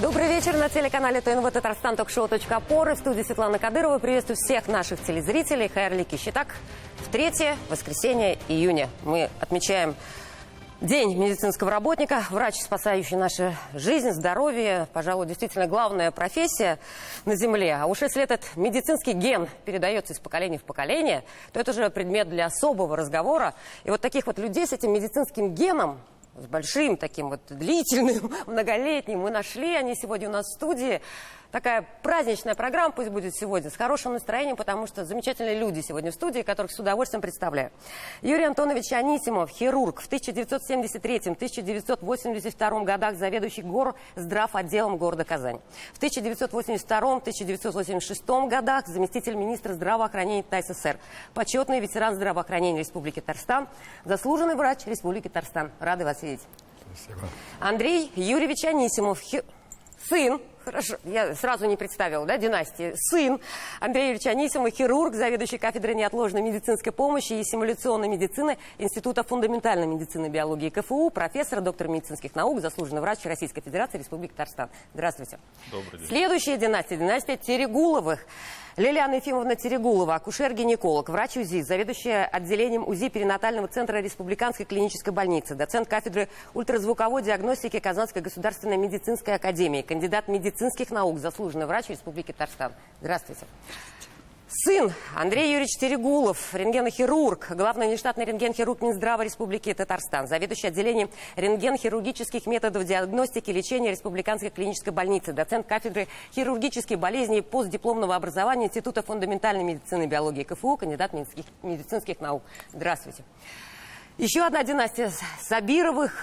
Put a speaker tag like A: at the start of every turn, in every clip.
A: Добрый вечер на телеканале ТНВ Татарстан, ток-шоу.опоры. В студии Светлана Кадырова. Приветствую всех наших телезрителей. Хайрли Кищетак. В 3-е воскресенье июня мы отмечаем День медицинского работника. Врач, спасающий нашу жизнь, здоровье. Пожалуй, действительно главная профессия на Земле. А уж если этот медицинский ген передается из поколения в поколение, то это же предмет для особого разговора. И вот таких вот людей с этим медицинским геном, с большим таким вот длительным, многолетним, мы нашли. Они сегодня у нас в студии. Такая праздничная программа пусть будет сегодня, с хорошим настроением, потому что замечательные люди сегодня в студии, которых с удовольствием представляю. Юрий Антонович Анисимов, хирург, в 1973-1982 годах заведующий горздрав-отделом города Казань. В 1982-1986 годах заместитель министра здравоохранения СССР, почетный ветеран здравоохранения Республики Татарстан, заслуженный врач Республики Татарстан. Рады вас видеть.
B: Спасибо.
A: Андрей Юрьевич Анисимов, сын. Хорошо, я сразу не представила, да, династии. Сын Андрея Юрьевича Анисимова, хирург, заведующий кафедрой неотложной медицинской помощи и симуляционной медицины Института фундаментальной медицины и биологии КФУ, профессор, доктор медицинских наук, заслуженный врач Российской Федерации, Республики Татарстан. Здравствуйте.
B: Добрый день.
A: Следующая династия, династия Терегуловых. Лилиана Ефимовна Терегулова, акушер-гинеколог, врач УЗИ, заведующая отделением УЗИ перинатального центра Республиканской клинической больницы, доцент кафедры ультразвуковой диагностики Казанской государственной медицинской академии, кандидат медицинских наук, заслуженный врач Республики Татарстан. Здравствуйте. Сын Андрей Юрьевич Терегулов, рентгенохирург, главный внештатный рентген-хирург Минздрава Республики Татарстан, заведующий отделением рентген-хирургических методов диагностики и лечения Республиканской клинической больницы, доцент кафедры хирургических болезней постдипломного образования Института фундаментальной медицины и биологии КФУ, кандидат медицинских наук. Здравствуйте. Еще одна династия Сабировых.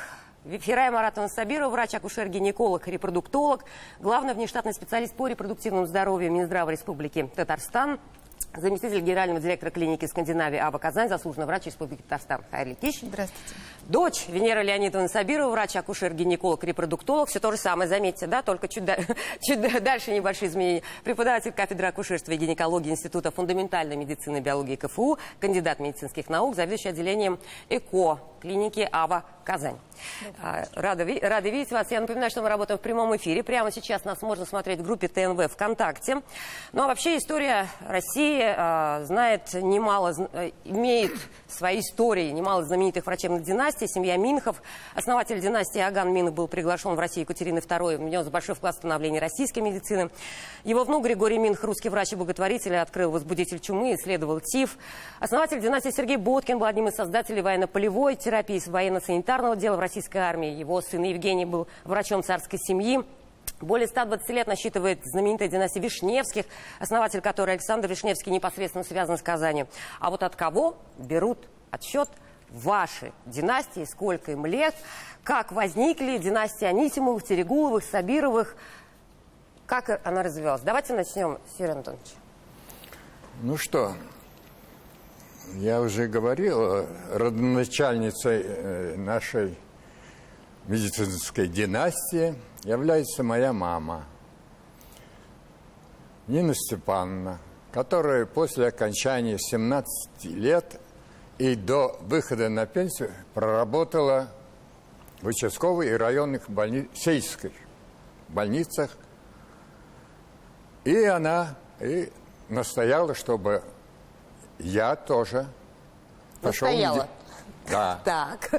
A: Фирая Маратовна Сабирова, врач-акушер-гинеколог, репродуктолог, главный внештатный специалист по репродуктивному здоровью Минздрава Республики Татарстан, заместитель генерального директора клиники Скандинавии АВА Казань, заслуженный врач Республики Татарстан. Хайрли Кищ.
C: Здравствуйте.
A: Дочь Венера Леонидовна Сабирова, врач-акушер-гинеколог, репродуктолог. Все то же самое, заметьте, да, только чуть дальше небольшие изменения. Преподаватель кафедры акушерства и гинекологии Института фундаментальной медицины и биологии КФУ, кандидат медицинских наук, заведующий отделением ЭКО клиники АВА Казань. Рады видеть вас. Я напоминаю, что мы работаем в прямом эфире. Прямо сейчас нас можно смотреть в группе ТНВ ВКонтакте. Ну а вообще история России знает немало, имеет свои истории, немало знаменитых врачебных династий. Семья Минхов, основатель династии Аган Минх, был приглашен в Россию Екатериной II, внес большой вклад в становление российской медицины. Его внук Григорий Минх, русский врач и благотворитель, открыл возбудитель чумы, исследовал ТИФ. Основатель династии Сергей Боткин был одним из создателей военно-полевой терапии, военно-санитарного дела в российской армии. Его сын Евгений был врачом царской семьи. Более 120 лет насчитывает знаменитая династия Вишневских, основатель которой Александр Вишневский непосредственно связан с Казанью. А вот от кого берут отсчет ваши династии, сколько им лет, как возникли династии Анисимовых, Терегуловых, Сабировых, как она развивалась? Давайте начнем с Юрия Антоновича.
B: Ну что, я уже говорил, родоначальницей нашей медицинской династии является моя мама, Нина Степановна, которая после окончания 17 лет и до выхода на пенсию проработала в участковой и районных сельских больницах. И она настояла, чтобы я тоже пошел.
A: Настояла?
B: Да.
A: Так.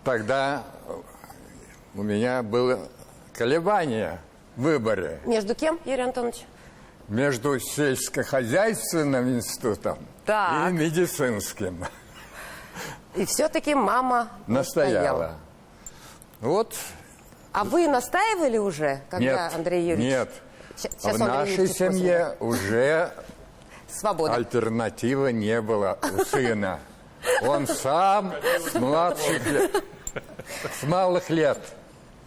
B: Тогда у меня было колебание в выборе.
A: Между кем, Юрий Антонович?
B: Между сельскохозяйственным институтом и медицинским.
A: И все-таки мама
B: Настояла. Вот.
A: А вы настаивали уже, когда
B: Нет,
A: Андрей Юрьевич?
B: Нет.
A: Сейчас
B: в нашей семье уже
A: свобода.
B: Альтернативы не было у сына. Он сам с младших лет, с малых лет.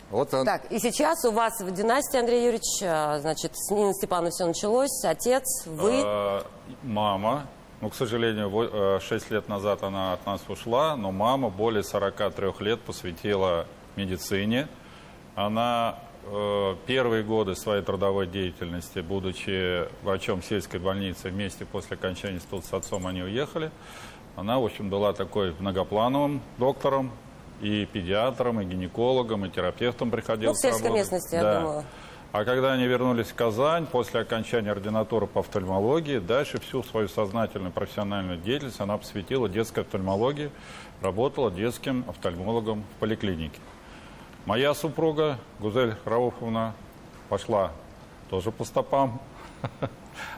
B: Вот он.
A: Так, и сейчас у вас в династии, Андрей Юрьевич, значит, с Ниной Степановной все началось. Отец, вы...
D: Мама. Ну, к сожалению, 6 лет назад она от нас ушла, но мама более 43 лет посвятила медицине. Она первые годы своей трудовой деятельности, будучи врачом сельской больницы, вместе после окончания института с отцом они уехали. Она, в общем, была такой многоплановым доктором, и педиатром, и гинекологом, и терапевтом приходилось
A: Ну, в сельской
D: работать.
A: местности, я
D: Да.
A: думаю.
D: А когда они вернулись в Казань, после окончания ординатуры по офтальмологии, дальше всю свою сознательную профессиональную деятельность она посвятила детской офтальмологии, работала детским офтальмологом в поликлинике. Моя супруга Гузель Рауфовна пошла тоже по стопам.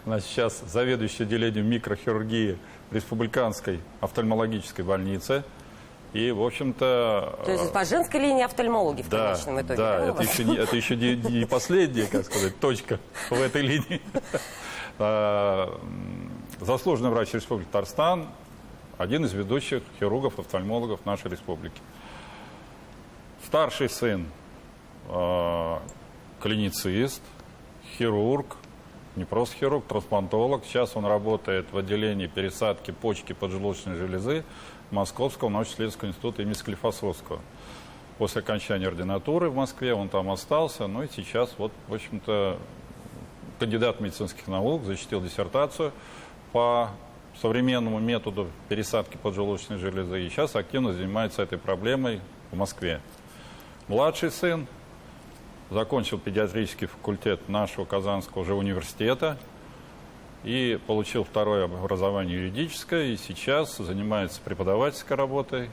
D: Она сейчас заведующая отделением микрохирургии Республиканской офтальмологической больницы. И, в общем-то...
A: То есть по женской линии офтальмологи в
D: Да,
A: конечном итоге.
D: да,
A: у
D: это
A: вас?
D: еще не последняя, как сказать, точка в этой линии. Заслуженный врач Республики Татарстан, один из ведущих хирургов-офтальмологов нашей республики. Старший сын клиницист, хирург, не просто хирург, трансплантолог. Сейчас он работает в отделении пересадки почки поджелудочной железы Московского научно-исследовательского института имени Склифосовского. После окончания ординатуры в Москве он там остался, ну и сейчас вот, в общем-то, кандидат медицинских наук, защитил диссертацию по современному методу пересадки поджелудочной железы и сейчас активно занимается этой проблемой в Москве. Младший сын закончил педиатрический факультет нашего Казанского уже университета и получил второе образование юридическое, и сейчас занимается преподавательской работой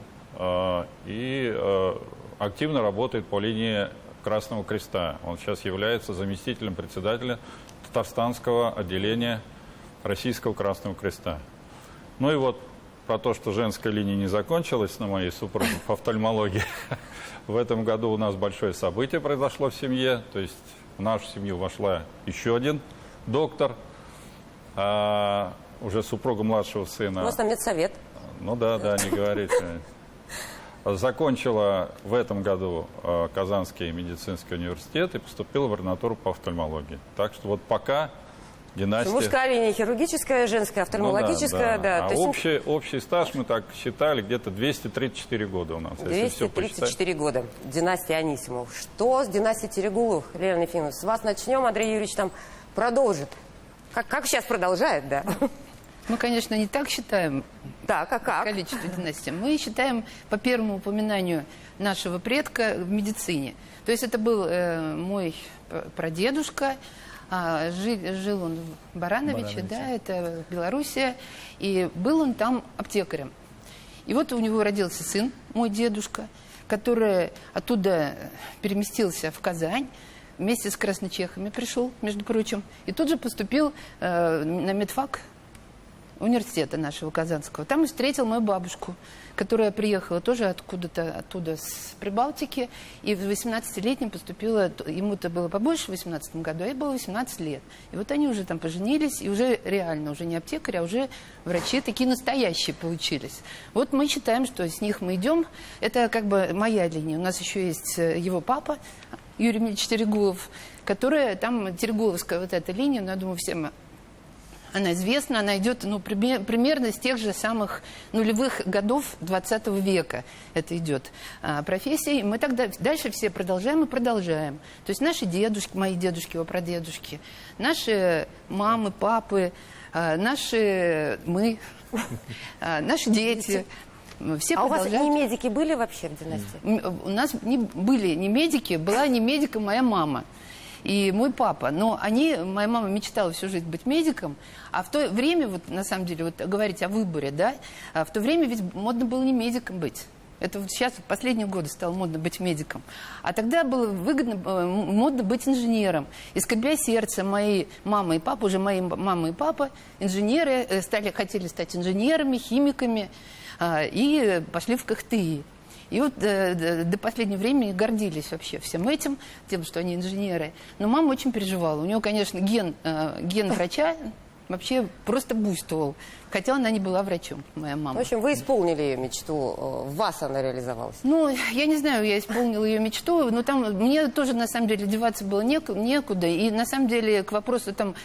D: и активно работает по линии Красного Креста. Он сейчас является заместителем председателя Татарстанского отделения Российского Красного Креста. Ну и вот про то, что женская линия не закончилась на моей супруге по офтальмологии. В этом году у нас большое событие произошло в семье. То есть в нашу семью вошла еще один доктор, уже супруга младшего сына.
A: У вас там медсовет.
D: Ну да, не говорите. Закончила в этом году Казанский медицинский университет и поступила в ординатуру по офтальмологии. Так что вот пока династия...
A: Мужская линия хирургическая, женская офтальмологическая.
D: Ну,
A: да.
D: А
A: То есть
D: общий стаж мы так считали, где-то 234 года у нас. Если все посчитать.
A: 234 года. Династия Анисимов. Что с династией Терегуловых, Лена Ефимовна? С вас начнем, Андрей Юрьевич там продолжит. Как сейчас продолжает, да?
C: Мы, конечно, не так считаем
A: Так, а как?
C: количество династий. Мы считаем по первому упоминанию нашего предка в медицине. То есть это был мой прадедушка. Жил он в Барановиче, да, это Белоруссия. И был он там аптекарем. И вот у него родился сын, мой дедушка, который оттуда переместился в Казань. Вместе с красночехами пришел, между прочим. И тут же поступил на медфак университета нашего казанского. Там и встретил мою бабушку, которая приехала тоже откуда-то оттуда с Прибалтики. И в 18-летнем поступила, ему-то было побольше в 18 году, а ей было 18 лет. И вот они уже там поженились, и уже реально, уже не аптекари, а уже врачи такие настоящие получились. Вот мы считаем, что с них мы идем. Это как бы моя линия. У нас еще есть его папа, Юрий Ильич Терегулов, которая там, Терегуловская вот эта линия, ну, я думаю, всем она известна, она идет примерно с тех же самых нулевых годов 20 века. Это идет профессия. И мы тогда дальше все продолжаем и продолжаем. То есть наши дедушки, мои дедушки, его прадедушки, наши мамы, папы, наши наши дети. Все
A: А у вас
C: продолжают.
A: не медики были вообще в династии?
C: У нас были не медики, была не медиком моя мама и мой папа. Но моя мама мечтала всю жизнь быть медиком, а в то время, вот на самом деле, вот говорить о выборе, да, в то время ведь модно было не медиком быть. Это вот сейчас, в последние годы, стало модно быть медиком. А тогда было выгодно, модно быть инженером. И скребя сердце, мои мама и папа, уже мои мама и папа, инженеры, хотели стать инженерами, химиками, и пошли в КХТИ. И вот до последнего времени гордились вообще всем этим, тем, что они инженеры. Но мама очень переживала. У нее, конечно, ген врача вообще просто буйствовал. Хотя она не была врачом, моя мама.
A: В общем, вы исполнили ее мечту, в вас она реализовалась.
C: Ну, я не знаю, я исполнила ее мечту, но там мне тоже, на самом деле, деваться было некуда. И, на самом деле, к вопросу, там,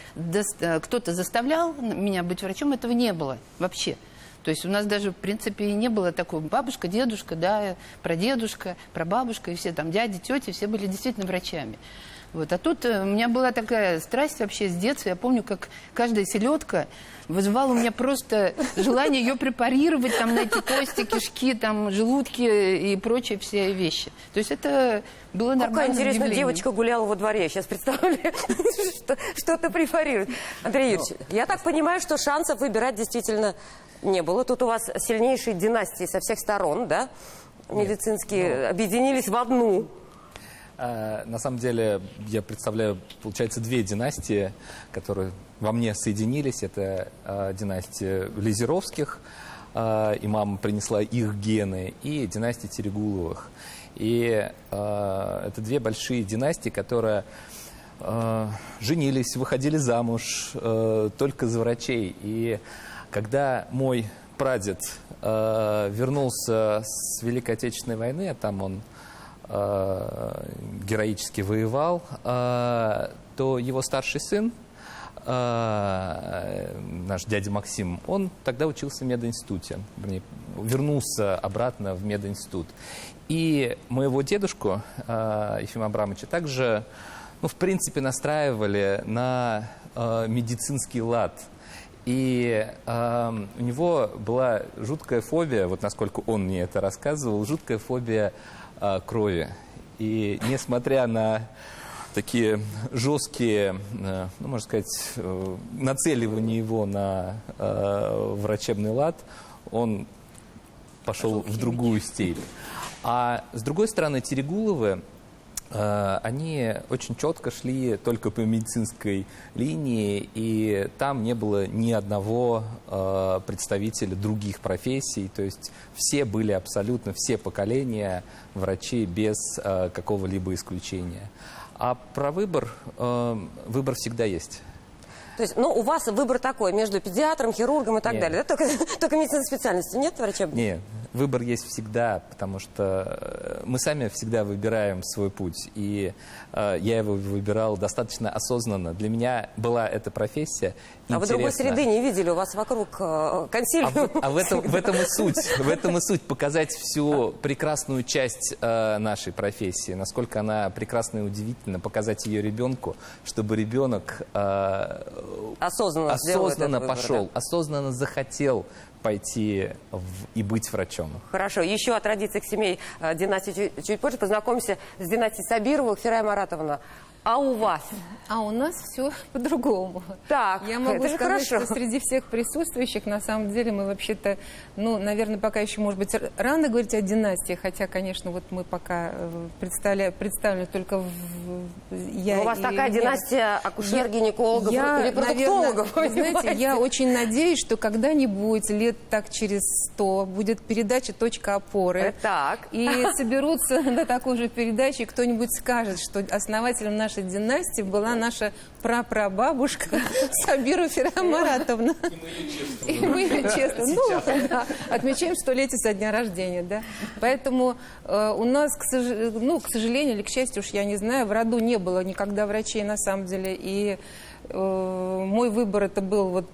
C: кто-то заставлял меня быть врачом, этого не было вообще. То есть у нас даже, в принципе, и не было такого. Бабушка, дедушка, да, прадедушка, прабабушка, и все там дяди, тети, все были действительно врачами. Вот. А тут у меня была такая страсть вообще с детства. Я помню, как каждая селедка вызывала у меня просто желание ее препарировать, там, найти кости, кишки, там, желудки и прочие все вещи. То есть это было нормально.
A: Какая интересная девочка гуляла во дворе. Я сейчас представляю, что-то препарирует. Андрей Юрьевич, я так понимаю, что шансов выбирать действительно не было. Тут у вас сильнейшие династии со всех сторон, да? Медицинские объединились в одну.
E: На самом деле, я представляю, получается, две династии, которые во мне соединились. Это династия Лизеровских, и мама принесла их гены, и династия Терегуловых. И это две большие династии, которые женились, выходили замуж только за врачей. И когда мой прадед вернулся с Великой Отечественной войны, а там он героически воевал, то его старший сын, наш дядя Максим, он тогда учился в мединституте, вернулся обратно в мединститут. И моего дедушку Ефима Абрамовича также, в принципе, настраивали на медицинский лад. И у него была жуткая фобия, вот насколько он мне это рассказывал, жуткая фобия крови. И несмотря на такие жесткие, можно сказать, нацеливания его на врачебный лад, он пошел в другую степь. А с другой стороны, Терегуловы, они очень четко шли только по медицинской линии, и там не было ни одного представителя других профессий. То есть все были абсолютно, все поколения врачей без какого-либо исключения. А про выбор, выбор всегда есть.
A: То есть, у вас выбор такой между педиатром, хирургом и так далее, да? Только медицинской специальности нет врачебной?
E: Нет, выбор есть всегда, потому что мы сами всегда выбираем свой путь. И я его выбирал достаточно осознанно. Для меня была эта профессия интересна.
A: А вы другой среды не видели? У вас вокруг консилиум.
E: В этом и суть. В этом и суть. Показать всю прекрасную часть нашей профессии. Насколько она прекрасна и удивительна. Показать ее ребенку, чтобы ребенок осознанно пошел, да? Осознанно захотел пойти и быть врачом.
A: Хорошо. Еще о традициях семей династии чуть позже. Познакомимся с династией Сабировых. Ферая Маратовна, а у вас?
C: А у нас все по-другому.
A: Так,
C: я могу
A: это
C: сказать,
A: хорошо.
C: что среди всех присутствующих, на самом деле, мы вообще-то, наверное, пока еще, может быть, рано говорить о династии, хотя, конечно, вот мы пока представлены только я.
A: Но у вас такая династия акушер-гинекологов, репродуктологов.
C: Наверное, знаете, я очень надеюсь, что когда-нибудь, лет так через 100, будет передача «Точка опоры».
A: Так.
C: И соберутся на такой же передаче, и кто-нибудь скажет, что основателем нашей династии была наша прапрабабушка Сабира Ферая Маратовна. И мы ее чествуем. Отмечаем 100-летие со дня рождения, да. Поэтому у нас, к сожалению или к счастью, уж я не знаю, в роду не было никогда врачей на самом деле. И мой выбор это был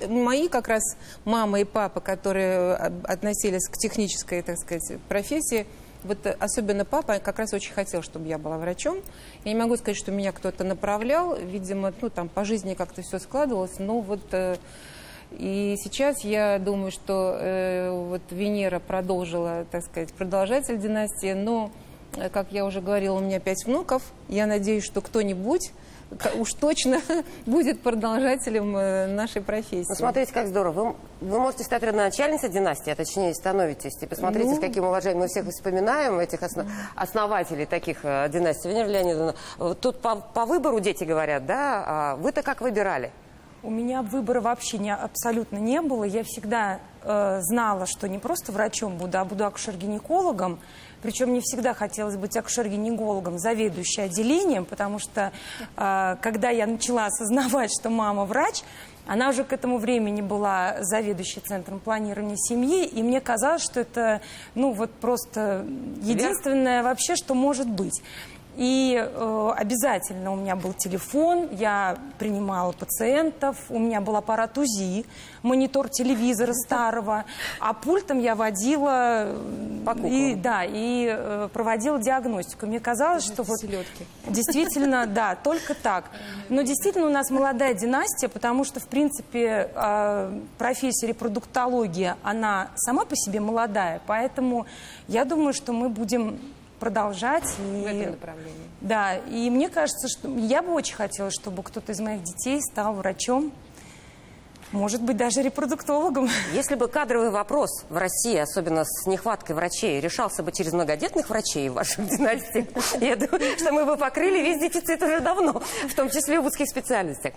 C: мои как раз мама и папа, которые относились к технической, так сказать, профессии. Вот особенно папа как раз очень хотел, чтобы я была врачом. Я не могу сказать, что меня кто-то направлял. Видимо, там по жизни как-то все складывалось. Но и сейчас я думаю, что Венера продолжила, так сказать, продолжатель династии. Но, как я уже говорила, у меня 5 внуков. Я надеюсь, что кто-нибудь уж точно будет продолжателем нашей профессии.
A: Смотрите, как здорово. Вы можете стать родоначальницей династии, а точнее становитесь. И посмотрите, с каким уважением мы всех вспоминаем, этих основателей таких династий. Венера Леонидовна, тут по выбору дети говорят, да? А вы-то как выбирали?
F: У меня выбора вообще абсолютно не было. Я всегда знала, что не просто врачом буду, а буду акушер-гинекологом. Причем не всегда хотелось быть акушер-гинекологом, заведующей отделением, потому что когда я начала осознавать, что мама врач, она уже к этому времени была заведующей центром планирования семьи, и мне казалось, что это просто единственное вообще, что может быть. И обязательно у меня был телефон, я принимала пациентов, у меня был аппарат УЗИ, монитор телевизора старого, а пультом я водила и проводила диагностику. Мне казалось, что вот действительно, да, только так. Но действительно у нас молодая династия, потому что, в принципе, профессия репродуктология, она сама по себе молодая, поэтому я думаю, что мы будем продолжать.
C: В этом направлении.
F: Да, и мне кажется, что я бы очень хотела, чтобы кто-то из моих детей стал врачом, может быть, даже репродуктологом.
A: Если бы кадровый вопрос в России, особенно с нехваткой врачей, решался бы через многодетных врачей в вашей династии, я думаю, что мы бы покрыли весь дефицит уже давно, в том числе в узких специальностях.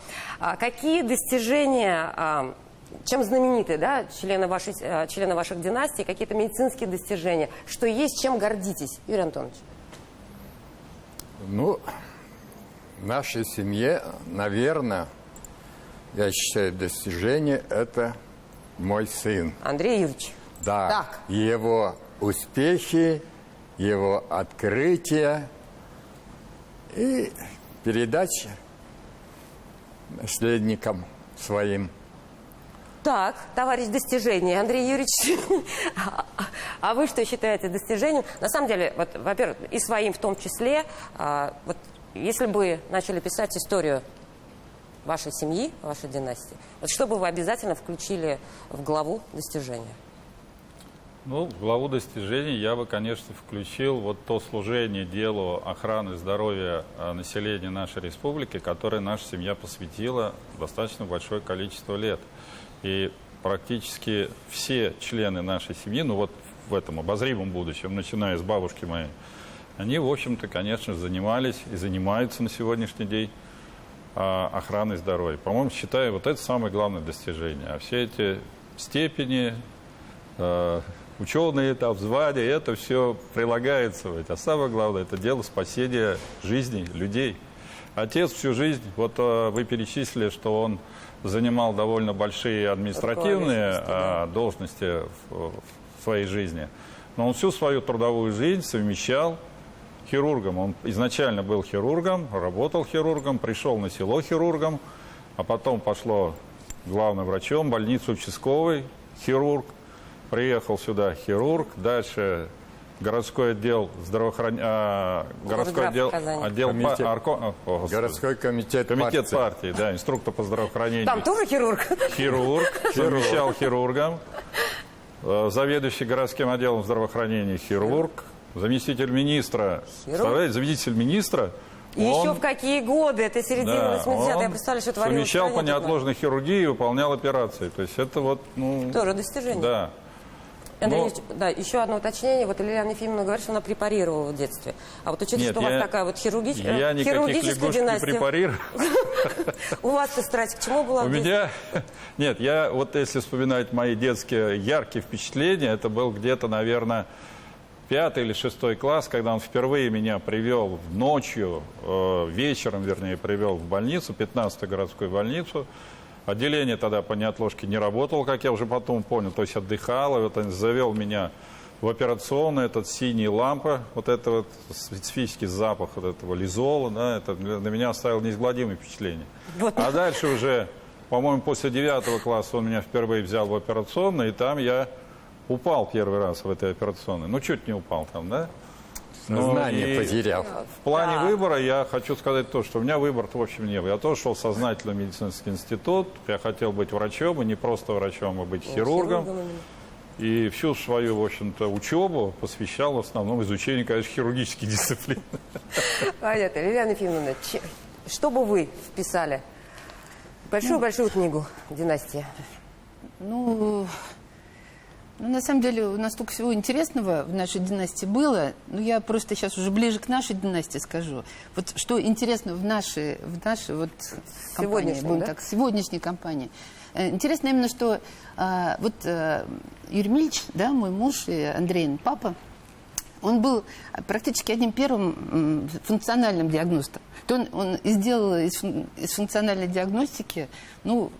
A: Какие достижения, чем знамениты, да, члены ваших династий, какие-то медицинские достижения, что есть, чем гордитесь, Юрий Антонович?
B: Ну, в нашей семье, наверное, я считаю, достижение – это мой сын.
A: Андрей Юрьевич.
B: Да,
A: Так.
B: его успехи, его открытия и передача наследникам своим.
A: Так, товарищ достижение, Андрей Юрьевич, а вы что считаете достижением? На самом деле, вот, во-первых, и своим в том числе, вот, если бы начали писать историю вашей семьи, вашей династии, вот что бы вы обязательно включили в главу достижения?
D: Ну, в главу достижений я бы, конечно, включил вот то служение делу охраны здоровья населения нашей республики, которое наша семья посвятила достаточно большое количество лет. И практически все члены нашей семьи, ну вот в этом обозримом будущем, начиная с бабушки моей, они, в общем-то, конечно, занимались и занимаются на сегодняшний день охраной здоровья. По-моему, считаю, вот это самое главное достижение. А все эти степени, ученые, там, звания, это все прилагается. А самое главное, это дело спасения жизни людей. Отец всю жизнь, вот вы перечислили, что он занимал довольно большие административные должности в своей жизни, но он всю свою трудовую жизнь совмещал хирургом. Он изначально был хирургом, работал хирургом, пришел на село хирургом, а потом пошло главным врачом, больницу участковый хирург, приехал сюда хирург, дальше городской отдел здравоохранения, городской отдел
B: Городской комитет
D: партии, да, инструктор по здравоохранению.
A: Там тоже хирург?
D: Хирург, совмещал хирургом, заведующий городским отделом здравоохранения хирург, заместитель министра, представляете, заместитель министра.
A: И еще в какие годы? Это середина 80-х. Я представляю, что творилось.
D: Совмещал по неотложной хирургии и выполнял операции. То есть это вот, ну...
A: Тоже достижение.
D: Да.
A: Андрей Ильич, да, еще одно уточнение. Вот Лилиана Ефимовна говорит, что она препарировала в детстве. А вот учитывая, что у вас такая вот хирургическая
D: я никаких лягушек не препарирую.
A: У вас-то страсть к чему была?
D: У меня... Нет, я вот если вспоминать мои детские яркие впечатления, это был где-то, наверное, 5 или 6 класс, когда он впервые меня привел ночью, вечером, вернее, привел в больницу, 15-ю городскую больницу. Отделение тогда по неотложке не работало, как я уже потом понял, то есть отдыхало. Вот он завел меня в операционную, этот синяя лампа, вот это вот специфический запах вот этого лизола, да, это на меня оставило неизгладимое впечатление. А дальше уже, по-моему, после 9 класса он меня впервые взял в операционную, и там я упал первый раз в этой операционной. Ну, чуть не упал там, да?
B: Сознание потерял.
D: В плане выбора я хочу сказать то, что у меня выбора-то в общем не было. Я тоже шел в сознательный медицинский институт. Я хотел быть врачом, и не просто врачом, а быть хирургом. И всю свою, в общем-то, учебу посвящал в основном изучению, конечно, хирургических дисциплин.
A: Понятно. Лилиана Ефимовна, что бы вы вписали? Большую-большую книгу «Династия».
C: Ну, на самом деле, у нас столько всего интересного в нашей династии было. Ну, я просто сейчас уже ближе к нашей династии скажу. Вот что интересно в нашей вот компании, будем так, сегодняшней компании. Интересно именно, что Юрий Емельевич, да, мой муж и Андрей, папа, он был практически одним первым функциональным диагностом. Он сделал из функциональной диагностики, ну,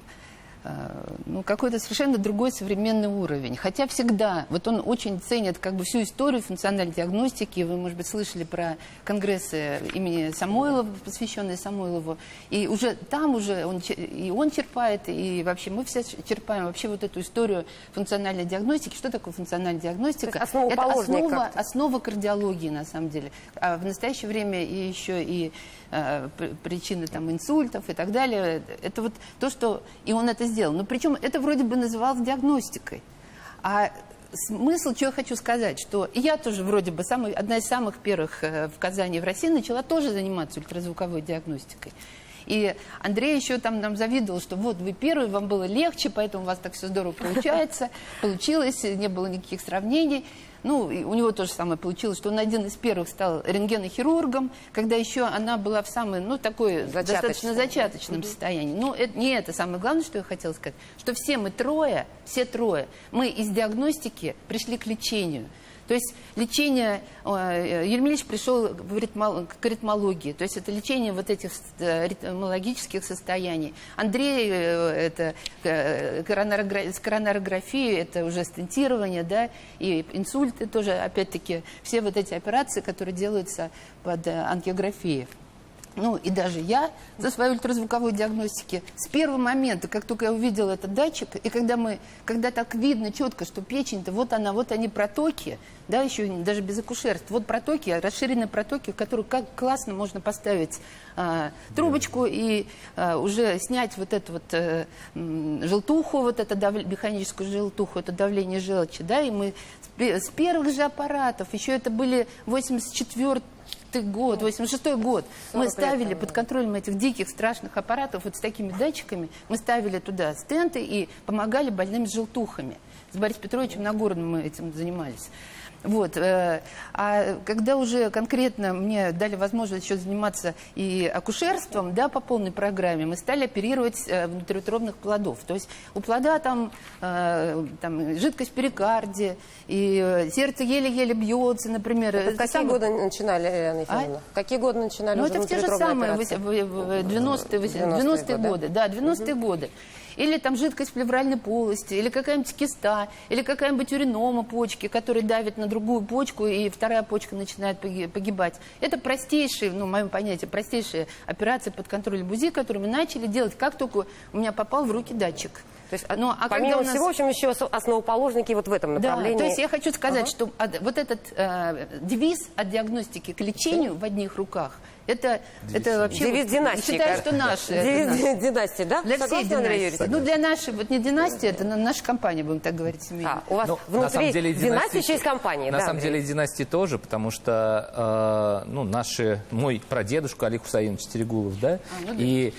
C: ну, какой-то совершенно другой современный уровень. Хотя всегда, вот он очень ценит как бы всю историю функциональной диагностики. Вы, может быть, слышали про конгрессы имени Самойлова, посвященные Самойлову. И уже там уже он черпает, и вообще мы все черпаем вообще вот эту историю функциональной диагностики. Что такое функциональная диагностика?
A: То есть основоположник
C: это
A: как-то.
C: основа кардиологии, на самом деле. А в настоящее время и еще и причины там, инсультов и так далее. Это вот то, что... И он это сделал. Но причем это вроде бы называлось диагностикой. А смысл, что я хочу сказать, что я тоже вроде бы одна из самых первых в Казани и в России начала тоже заниматься ультразвуковой диагностикой. И Андрей еще там нам завидовал, что вот вы первый, вам было легче, поэтому у вас так все здорово получилось, не было никаких сравнений. Ну, и у него то же самое получилось, что он один из первых стал рентгенохирургом, когда еще она была в самой, ну, такой достаточно зачаточном состоянии. Но это, не это самое главное, что я хотела сказать, что все трое, мы из диагностики пришли к лечению. То есть лечение, Юрий Ильич пришел к ритмологии, то есть это лечение вот этих ритмологических состояний. Андрей, это коронарография, это уже стентирование, да, и инсульты тоже, опять-таки, все вот эти операции, которые делаются под ангиографией. Ну, и даже я за свою ультразвуковую диагностику с первого момента, как только я увидела этот датчик, и когда так видно четко, что печень-то, вот она, вот они протоки, да, еще даже без акушерства, вот протоки, расширенные протоки, в которые как классно можно поставить трубочку и уже снять вот эту вот желтуху, вот это механическую желтуху, это давление желчи, да, и мы с первых же аппаратов, еще это были 84-й год, 86-й год, мы ставили под контролем этих диких страшных аппаратов вот с такими датчиками, мы ставили туда стенты и помогали больным с желтухами. С Борисом Петровичем Нагорным мы этим занимались. Вот. А когда уже конкретно мне дали возможность еще заниматься и акушерством, да, по полной программе, мы стали оперировать внутриутробных плодов. То есть у плода там жидкость в перикарде, и сердце еле-еле бьется, например.
A: Это в какие годы начинали, Елена Ефимовна? В какие годы начинали
C: Ну,
A: уже
C: это в те же самые, в 90-е годы. Да, 90-е годы. Или там жидкость в плевральной полости, или какая-нибудь киста, или какая-нибудь уринома почки, которая давит на другую почку, и вторая почка начинает погибать. Это простейшие, ну, в моем понятии, простейшие операции под контролем БУЗИ, которые мы начали делать, как только у меня попал в руки датчик.
A: То есть, помимо всего, в общем, еще основоположники вот в этом направлении.
C: Да, то есть я хочу сказать, что вот этот девиз от диагностики к лечению в одних руках, это вообще...
A: Девиз династии.
C: Считаю, что наш.
A: Девиз династии, да?
C: Для всей династии. Ну, для нашей, вот не династии, это наша компания, будем так говорить, семейная.
A: У вас внутри династии еще есть компания,
E: На самом деле династии тоже, потому что мой прадедушка Али Хусаинович Терегулов, да, и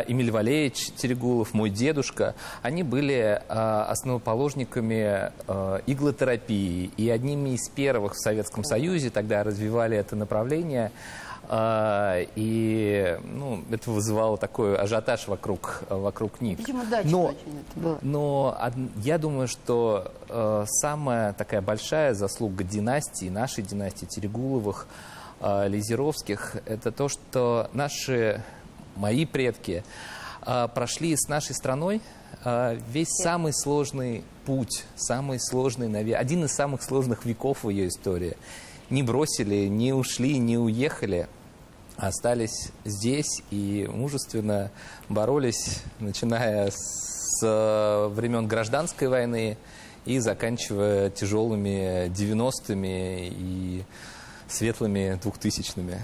E: Эмиль Валеевич Терегулов, мой дедушка, они были основоположниками иглотерапии. И одними из первых в Советском Союзе тогда развивали это направление. И это вызывало такой ажиотаж вокруг них.
C: Видимо, дача очень это было.
E: Но я думаю, что самая такая большая заслуга династии, нашей династии Терегуловых, Лизеровских, это то, что мои предки прошли с нашей страной весь самый сложный путь, один из самых сложных веков в ее истории. Не бросили, не ушли, не уехали, остались здесь и мужественно боролись, начиная с времен гражданской войны и заканчивая тяжелыми 90-ми и светлыми 2000-ми.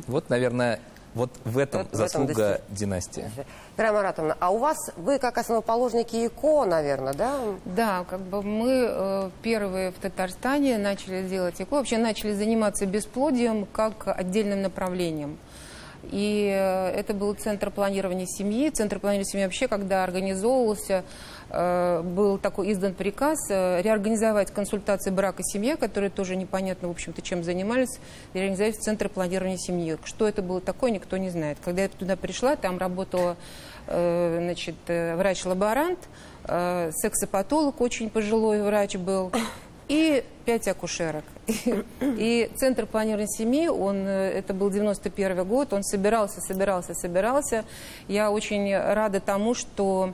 E: Вот, наверное, вот в этом заслуга династии.
A: Вера Маратовна, а у вас, вы как основоположники ЭКО, наверное, да?
G: Да, как бы мы первые в Татарстане начали делать ЭКО, вообще начали заниматься бесплодием как отдельным направлением. И это был Центр планирования семьи. Центр планирования семьи вообще, когда организовывался, был такой издан приказ реорганизовать консультации брака и семья, которые тоже непонятно, в общем-то, чем занимались, реорганизовать Центр планирования семьи. Что это было такое, никто не знает. Когда я туда пришла, там работала врач-лаборант, сексопатолог, очень пожилой врач был, и 5 акушерок. И Центр планирования семьи, это был 91 год, он собирался. Я очень рада тому, что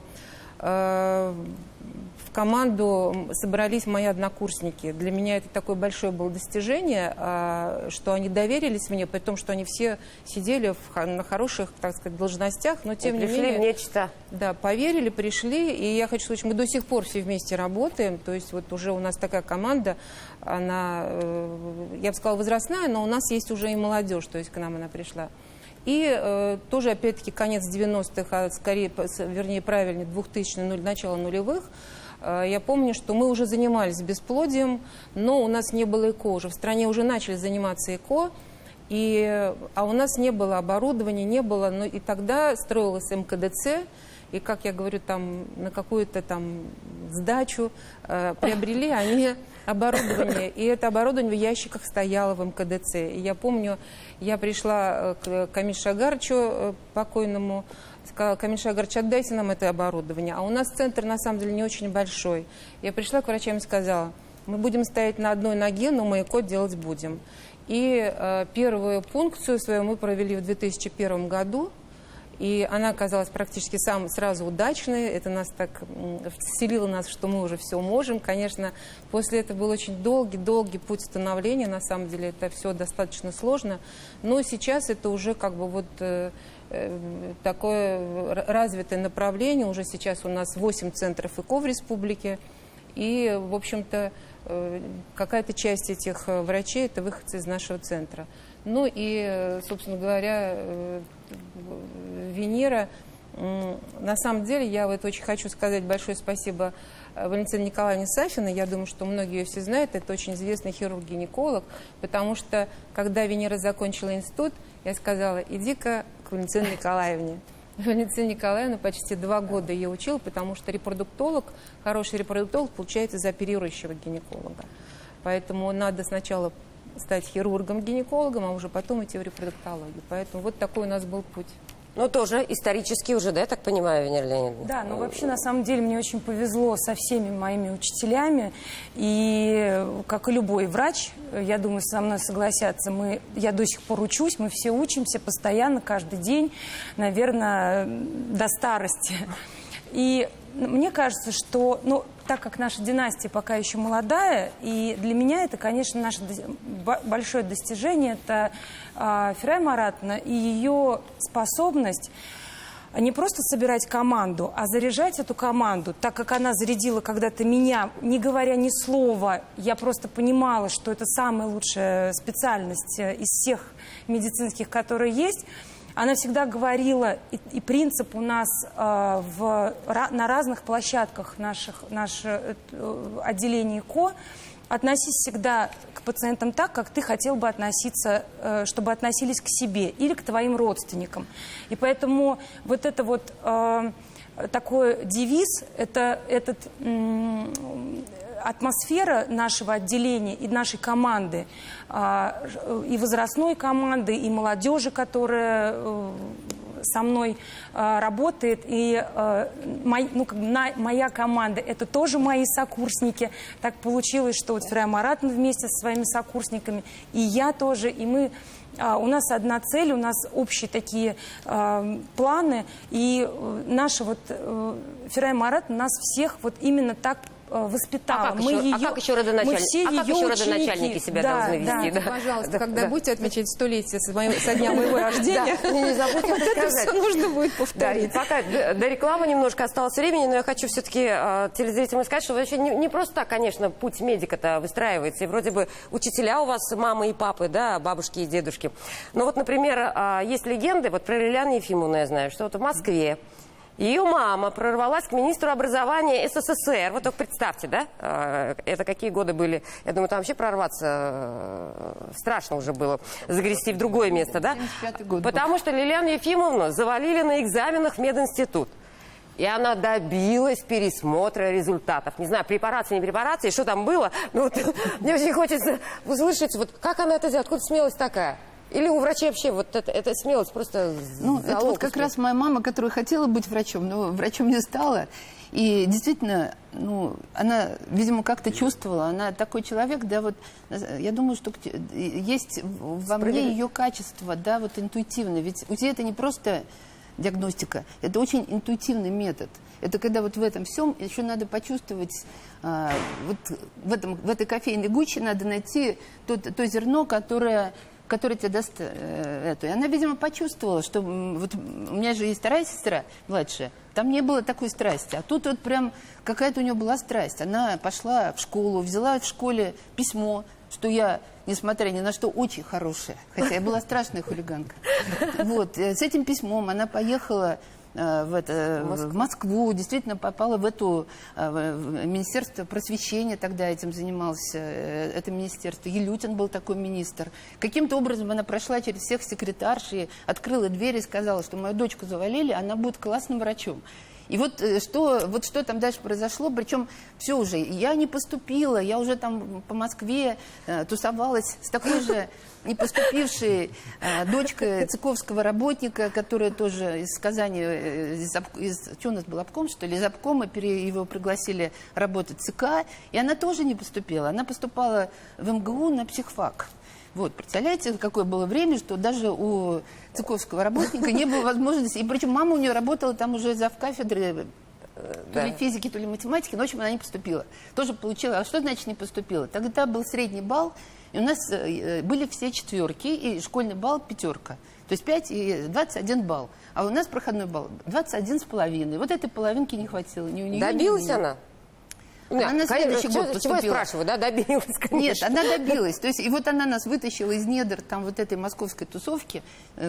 G: В команду собрались мои однокурсники. Для меня это такое большое было достижение, что они доверились мне, при том, что они все сидели на хороших, так сказать, должностях, но тем не
A: Пришли
G: менее...
A: в нечто.
G: Да, поверили, пришли, и я хочу сказать, мы до сих пор все вместе работаем, то есть вот уже у нас такая команда, она, я бы сказала, возрастная, но у нас есть уже и молодежь, то есть к нам она пришла. И тоже, опять-таки, конец 90-х, а скорее, вернее, правильнее, 2000-х, начало нулевых, я помню, что мы уже занимались бесплодием, но у нас не было ЭКО. Уже в стране уже начали заниматься ЭКО, а у нас не было оборудования, не было. Но и тогда строилась МКДЦ, и, как я говорю, там на какую-то там сдачу приобрели они оборудование. И это оборудование в ящиках стояло в МКДЦ. И я помню, я пришла к Камиль Шагарчу, покойному, сказала: Камиль Шагарч, отдайте нам это оборудование. А у нас центр, на самом деле, не очень большой. Я пришла к врачам и сказала: мы будем стоять на одной ноге, но мы ЭКО делать будем. И первую пункцию свою мы провели в 2001 году. И она оказалась практически сразу удачной. Это нас так вселило нас, что мы уже все можем. Конечно, после этого был очень долгий путь становления. На самом деле это все достаточно сложно. Но сейчас это уже как бы вот такое развитое направление. Уже сейчас у нас 8 центров ЭКО в республике. И, в общем-то, какая-то часть этих врачей – это выходцы из нашего центра. Ну и, собственно говоря, Венера, на самом деле, я вот очень хочу сказать большое спасибо Валентине Николаевне Сафиной. Я думаю, что многие ее все знают. Это очень известный хирург-гинеколог, потому что, когда Венера закончила институт, я сказала: иди-ка к Валентине Николаевне. Валентина Николаевна почти 2 года ее учила, потому что репродуктолог, хороший репродуктолог, получается из оперирующего гинеколога. Поэтому надо сначала стать хирургом-гинекологом, а уже потом идти в репродуктологию. Поэтому вот такой у нас был путь.
A: Ну, тоже исторически уже, да, я так понимаю, Венера Леонидовна?
F: Да, но вообще, на самом деле, мне очень повезло со всеми моими учителями. И, как и любой врач, я думаю, со мной согласятся, я до сих пор учусь, мы все учимся постоянно, каждый день, наверное, до старости. И мне кажется, что, так как наша династия пока еще молодая, и для меня это, конечно, наше большое достижение, это Ферай Маратовна и ее способность не просто собирать команду, а заряжать эту команду, так как она зарядила когда-то меня, не говоря ни слова, я просто понимала, что это самая лучшая специальность из всех медицинских, которые есть. Она всегда говорила, и принцип у нас на разных площадках наше отделение ЭКО: относись всегда к пациентам так, как ты хотел бы относиться, чтобы относились к себе или к твоим родственникам. И поэтому вот это вот такой девиз, атмосфера нашего отделения и нашей команды, и возрастной команды, и молодежи, которая со мной работает, и моя команда – это тоже мои сокурсники. Так получилось, что вот Ферай Маратовна вместе со своими сокурсниками, и я тоже, и мы… У нас одна цель, у нас общие такие планы, и наша вот Ферай Маратовна нас всех вот именно так воспитала.
A: Как еще родоначальники себя должны вести?
G: Да. Пожалуйста, когда будете отмечать 100-летие со дня моего рождения,
A: не забудьте
G: вот это все нужно будет повторить.
A: Пока до рекламы немножко осталось времени, но я хочу все-таки телезрителям сказать, что вообще не просто так, конечно, путь медика-то выстраивается. И вроде бы учителя у вас мамы и папы, да, бабушки и дедушки. Но вот, например, есть легенды, вот про Лилиану Ефимовну я знаю, что вот в Москве ее мама прорвалась к министру образования СССР. Вот только представьте, да? Это какие годы были? Я думаю, там вообще прорваться страшно уже было, загрести в другое место, да?
C: 75-й год.
A: Потому что Лилиану Ефимовну завалили на экзаменах в мединститут. И она добилась пересмотра результатов. Не знаю, препарация, не препарация, что там было. Но вот, мне очень хочется услышать, вот как она это делает, откуда смелость такая? Или у врачей вообще вот эта смелость просто
C: это вот как раз моя мама, которая хотела быть врачом, но врачом не стала. И действительно, она, видимо, как-то чувствовала. Она такой человек, да, вот, я думаю, что есть во мне ее качество, да, вот интуитивно. Ведь УЗИ это не просто диагностика, это очень интуитивный метод. Это когда вот в этом всем еще надо почувствовать, вот в этой кофейной гуще надо найти то зерно, которое тебе даст эту. И она, видимо, почувствовала, что вот у меня же есть вторая сестра, младшая, там не было такой страсти. А тут вот прям какая-то у нее была страсть. Она пошла в школу, взяла в школе письмо, что я, несмотря ни на что, очень хорошая. Хотя я была страшная хулиганка. Вот. С этим письмом она поехала в Москву, действительно попала в Министерство просвещения, тогда этим занимался это министерство. Елютин был такой министр. Каким-то образом она прошла через всех секретарш и открыла дверь и сказала, что мою дочку завалили, она будет классным врачом. И вот что там дальше произошло, причем все уже, я не поступила, я уже там по Москве тусовалась с такой же не поступившей дочкой цыковского работника, которая тоже из Казани, что у нас был обком, что ли, из обкома, его пригласили работать в ЦК, и она тоже не поступила, она поступала в МГУ на психфак. Вот, представляете, какое было время, что даже у цыковского работника не было возможности, и причем мама у нее работала там уже завкафедры, то ли физики, то ли математики, но, в общем, она не поступила. Тоже получила. А что значит не поступила? Тогда был средний балл, и у нас были все четверки, и школьный балл пятерка. То есть 5 и 21 балл. А у нас проходной балл 21,5. Вот этой половинки не хватило. Ни у нее,
A: Добилась
C: ни у меня.
A: она?
C: Она на следующий год
A: Чего я
C: поступила.
A: спрашиваю, да, добилась, конечно.
C: Нет, она добилась. То есть, и вот она нас вытащила из недр там вот этой московской тусовки.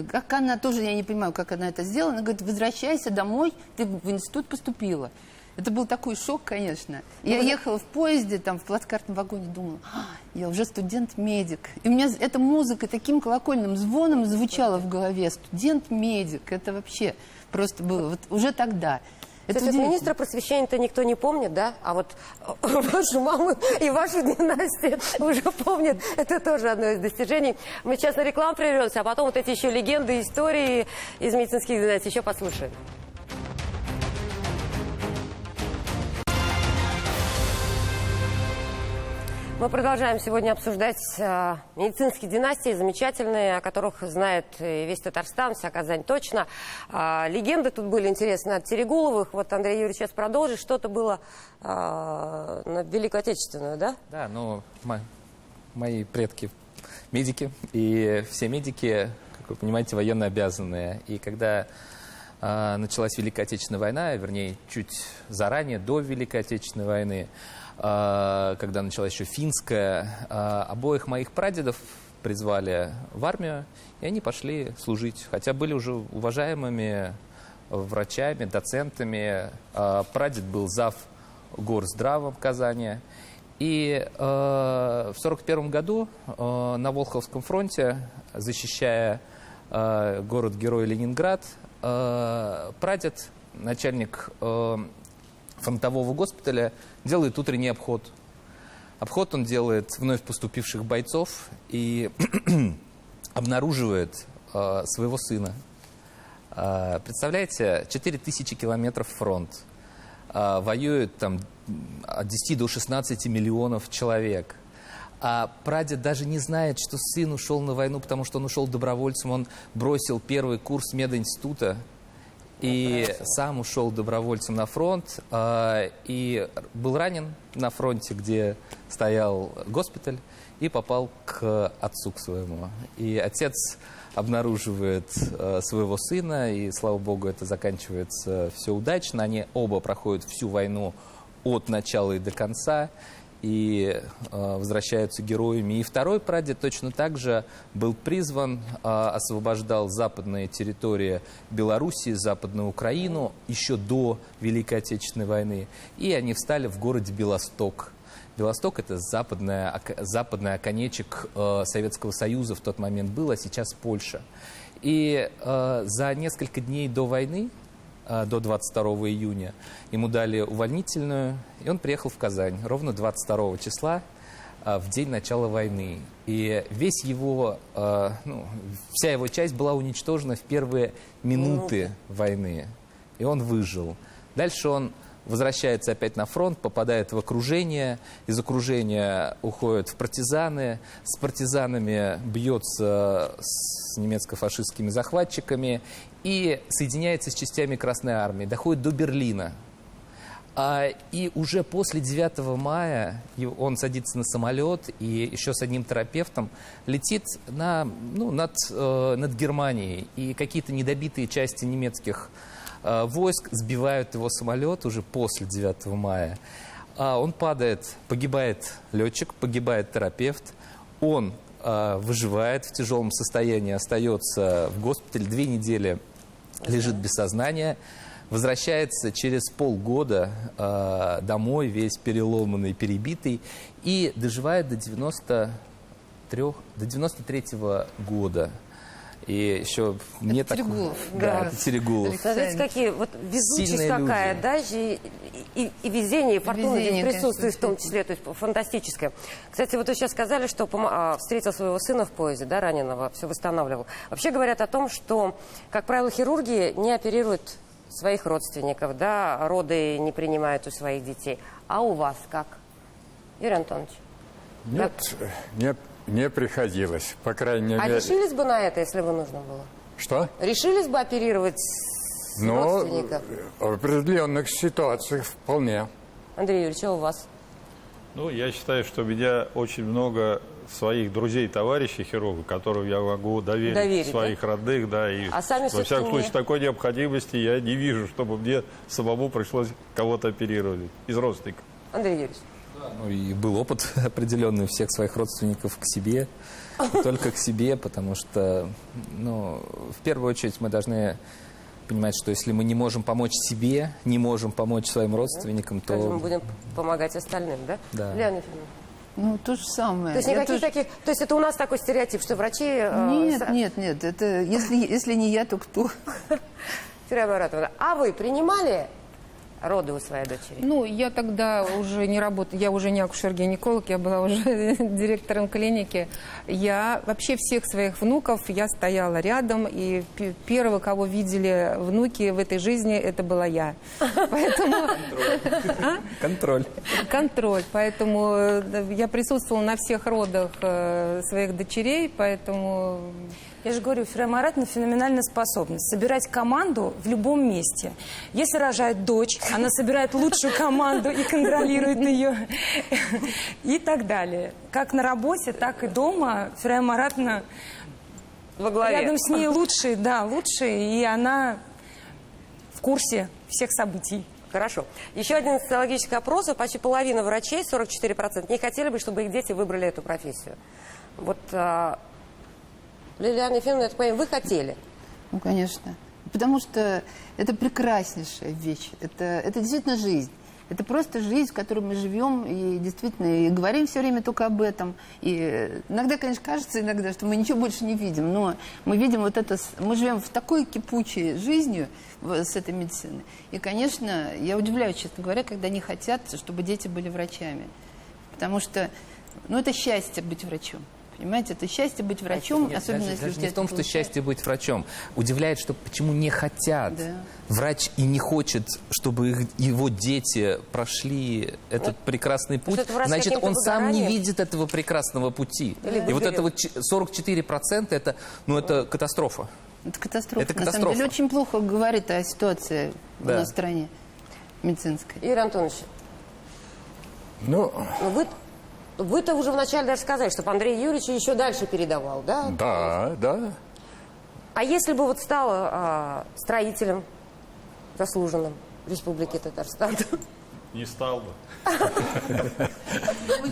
C: Как она, тоже я не понимаю, как она это сделала. Она говорит, возвращайся домой, ты в институт поступила. Это был такой шок, конечно. Я ехала в поезде, там, в плацкартном вагоне, думала, я уже студент-медик. И у меня эта музыка таким колокольным звоном звучала в голове. Студент-медик, это вообще просто было вот уже тогда. Это
A: Кстати, министра просвещения-то никто не помнит, да? А вот вашу маму и вашу династию уже помнят. Это тоже одно из достижений. Мы сейчас на рекламу прервемся, а потом вот эти еще легенды, истории из медицинских династий еще послушаем. Мы продолжаем сегодня обсуждать медицинские династии, замечательные, о которых знает и весь Татарстан, вся Казань точно. Легенды тут были интересные от Терегуловых. Вот Андрей Юрьевич сейчас продолжит. Что-то было на Великую Отечественную, да?
E: Да, ну, мои предки медики, и все медики, как вы понимаете, военно обязанные. И когда началась Великая Отечественная война, вернее, чуть заранее, до Великой Отечественной войны, когда началась еще финская, обоих моих прадедов призвали в армию, и они пошли служить. Хотя были уже уважаемыми врачами, доцентами. Прадед был зав. Горздрава в Казани. И в 1941 году на Волховском фронте, защищая город-герой Ленинград, прадед, начальник фронтового госпиталя, делает утренний обход. Обход он делает вновь поступивших бойцов и обнаруживает своего сына. Представляете, 4000 километров фронт. Воюет там от 10 до 16 миллионов человек. А прадед даже не знает, что сын ушел на войну, потому что он ушел добровольцем. Он бросил первый курс мединститута и сам ушел добровольцем на фронт. И был ранен на фронте, где стоял госпиталь, и попал к отцу к своему. И отец обнаруживает своего сына, и, слава богу, это заканчивается все удачно. Они оба проходят всю войну от начала и до конца, и возвращаются героями. И второй прадед точно так же был призван, освобождал западные территории Белоруссии, Западную Украину еще до Великой Отечественной войны. И они встали в городе Белосток. Белосток – это западный оконечек Советского Союза в тот момент был, а сейчас Польша. И за несколько дней до войны, до 22 июня, ему дали увольнительную, и он приехал в Казань ровно 22 числа, в день начала войны. И весь его, вся его часть была уничтожена в первые минуты войны. И он выжил. Дальше он возвращается опять на фронт, попадает в окружение, из окружения уходит в партизаны, с партизанами бьется с немецко-фашистскими захватчиками и соединяется с частями Красной Армии, доходит до Берлина. И уже после 9 мая он садится на самолет и еще с одним терапевтом летит над Германией. И какие-то недобитые части немецких войск сбивают его самолет уже после 9 мая. Он падает, погибает летчик, погибает терапевт. Он выживает в тяжелом состоянии, остается в госпитале 2 недели, лежит без сознания. Возвращается через полгода домой, весь переломанный, перебитый, и доживает до 93-го года. И еще мне так...
C: Терегулов.
E: Да, это Терегулов.
A: Смотрите, какие, вот везучесть
E: Сильная
A: какая,
E: люди.
A: да, и везение, и фортуна
C: Везение,
A: здесь присутствует в
C: конечно,
A: том числе, то есть фантастическое. Кстати, вот вы сейчас сказали, что встретил своего сына в поезде, да, раненого, все восстанавливал. Вообще говорят о том, что, как правило, хирурги не оперируют своих родственников, да, роды не принимают у своих детей. А у вас как? Юрий Антонович?
B: Нет, не приходилось, по крайней
A: А
B: мере.
A: решились бы на это, если бы нужно было?
B: Что?
A: Решились бы оперировать родственников?
B: В определенных ситуациях вполне.
A: Андрей Юрьевич, а у вас?
D: Ну, я считаю, что у меня очень много своих друзей, товарищей хирургов, которым я могу доверить своих родных, да, и
A: А сами,
D: во всяком
A: собственно,
D: случае
A: нет.
D: такой необходимости я не вижу, чтобы мне самому пришлось кого-то оперировать из родственников.
A: Андрей Юрьевич?
E: Ну, и был опыт определенный у всех своих родственников к себе, не только к себе, потому что, в первую очередь мы должны понимать, что если мы не можем помочь себе, не можем помочь своим родственникам,
A: Как же мы
E: то...
A: будем помогать остальным, да?
E: Да.
A: Леонид Ефимовна.
C: Ну, то же самое.
A: То есть
C: Я
A: никаких
C: тоже-
A: таких... То есть это у нас такой стереотип, что врачи...
C: Нет, это если не я, то кто?
A: Ферия Маратовна, а вы принимали роды у своей дочери?
G: Ну, я тогда уже не работала, я уже не акушер-гинеколог, я была уже директором клиники. Я вообще всех своих внуков, я стояла рядом, и первого, кого видели внуки в этой жизни, это была я. Поэтому...
E: Контроль.
G: Контроль. Поэтому я присутствовала на всех родах своих дочерей, поэтому...
F: Я же говорю, Ферия Маратовна феноменальная способность собирать команду в любом месте. Если рожает дочь, она собирает лучшую команду и контролирует ее. И так далее. Как на работе, так и дома. Ферия Маратовна
A: Во главе.
F: рядом с ней лучшие, и она в курсе всех событий.
A: Хорошо. Еще один социологический опрос. Почти половина врачей, 44%, не хотели бы, чтобы их дети выбрали эту профессию. Вот... Лилиана Ефимовна, я так понимаю, вы хотели?
C: Ну, конечно. Потому что это прекраснейшая вещь. Это действительно жизнь. Это просто жизнь, в которой мы живем и действительно и говорим все время только об этом. И иногда, конечно, кажется, что мы ничего больше не видим, но мы видим вот это, мы живем в такой кипучей жизнью с этой медициной. И, конечно, я удивляюсь, честно говоря, когда они хотят, чтобы дети были врачами. Потому что, это счастье быть врачом. Понимаете, это счастье быть врачом,
E: Нет,
C: особенно
E: даже,
C: если
E: даже
C: у
E: не
C: тебя
E: в том,
C: это
E: что
C: получается.
E: счастье быть врачом. Удивляет, что почему не хотят.
C: Да.
E: Врач и не хочет, чтобы его дети прошли этот прекрасный путь.
A: что-то врач
E: Значит,
A: каким-то
E: он сам не
A: выгоранием.
E: видит этого прекрасного пути.
A: Или
E: И вот
A: выгорел.
E: это вот 44% это катастрофа.
C: Это катастрофа.
E: Это
C: На самом
E: катастрофа.
C: деле очень плохо говорит о ситуации у
E: Да.
C: нас в стране медицинской.
A: Юрий Антонович,
B: Ну,
A: вы-то уже вначале даже сказали, чтобы Андрей Юрьевич еще дальше передавал, да?
B: да.
A: А если бы вот стал строителем заслуженным Республики Татарстан?
D: Не стал бы.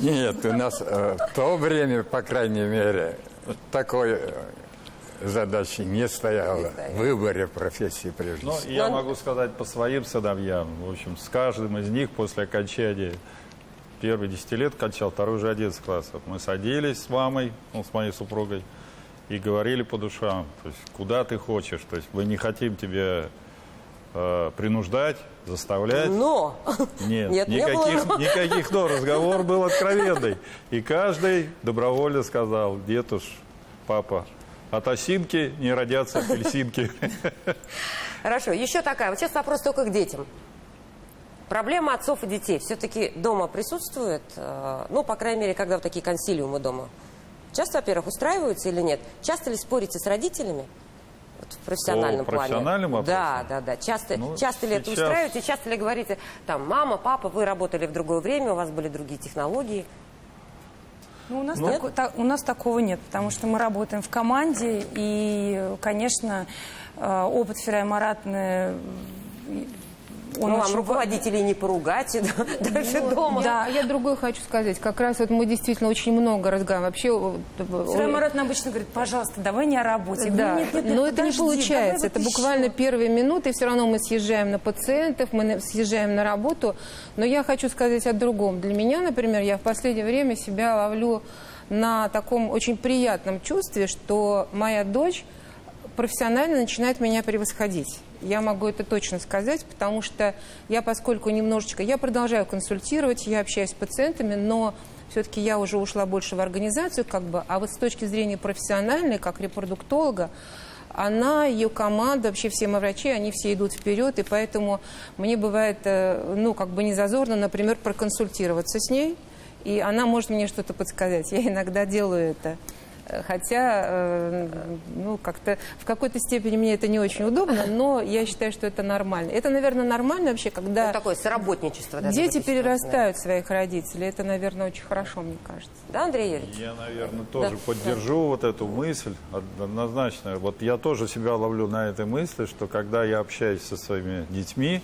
B: Нет, у нас в то время, по крайней мере, такой задачи не стояло. В выборе профессии прежде
D: Ну,
B: всего.
D: я могу сказать по своим сыновьям. В общем, с каждым из них после окончания первый 10 лет кончал, второй уже 11 классов. Мы садились с мамой, с моей супругой, и говорили по душам. То есть, куда ты хочешь. То есть, мы не хотим тебя принуждать, заставлять.
A: Но!
D: Нет,
A: Нет, не было но.
D: никаких но. Разговор был откровенный. И каждый добровольно сказал: дед уж, папа, от осинки не родятся апельсинки.
A: Хорошо, еще такая. Вот сейчас вопрос только к детям. Проблема отцов и детей все-таки дома присутствует? Ну, по крайней мере, когда вот такие консилиумы дома. Часто, во-первых, устраиваются или нет? Часто ли спорите с родителями? Вот в профессиональном
D: По
A: плане.
D: профессиональным вопросам?
A: Да. Часто,
D: Ну,
A: часто ли это
D: сейчас-
A: устраиваете? Часто ли говорите, там, мама, папа, вы работали в другое время, у вас были другие технологии?
F: Ну, у нас такого нет, потому что мы работаем в команде, и, конечно, опыт Ферай Маратовны, он
A: Ну, вам
F: очень
A: руководителей не поругать, даже дома.
G: Я другое хочу сказать. Как раз вот мы действительно очень много разговариваем. Вообще,
F: Ферай Маратовна обычно говорит: пожалуйста, давай не о работе.
G: Да,
F: Нет,
G: но это не
F: подожди,
G: получается.
F: давай
G: Это
F: вот
G: буквально
F: еще.
G: первые минуты. Все равно мы съезжаем на пациентов, мы съезжаем на работу. Но я хочу сказать о другом. Для меня, например, я в последнее время себя ловлю на таком очень приятном чувстве, что моя дочь профессионально начинает меня превосходить. Я могу это точно сказать, потому что я, поскольку немножечко... Я продолжаю консультировать, я общаюсь с пациентами, но все-таки я уже ушла больше в организацию, как бы, а вот с точки зрения профессиональной, как репродуктолога, она, ее команда, вообще все мои врачи, они все идут вперед, и поэтому мне бывает, ну, как бы не зазорно, например, проконсультироваться с ней, и она может мне что-то подсказать. Я иногда делаю это. Хотя, ну, как-то в какой-то степени мне это не очень удобно, но я считаю, что это нормально. Это, наверное, нормально вообще, когда
A: Ну, такое соработничество. даже в
G: дети
A: этой ситуации,
G: перерастают своих родителей. Это, наверное, очень хорошо, мне кажется.
A: Да, Андрей Юрьевич?
D: Я, наверное, тоже поддержу вот эту мысль однозначно. Вот я тоже себя ловлю на этой мысли, что когда я общаюсь со своими детьми,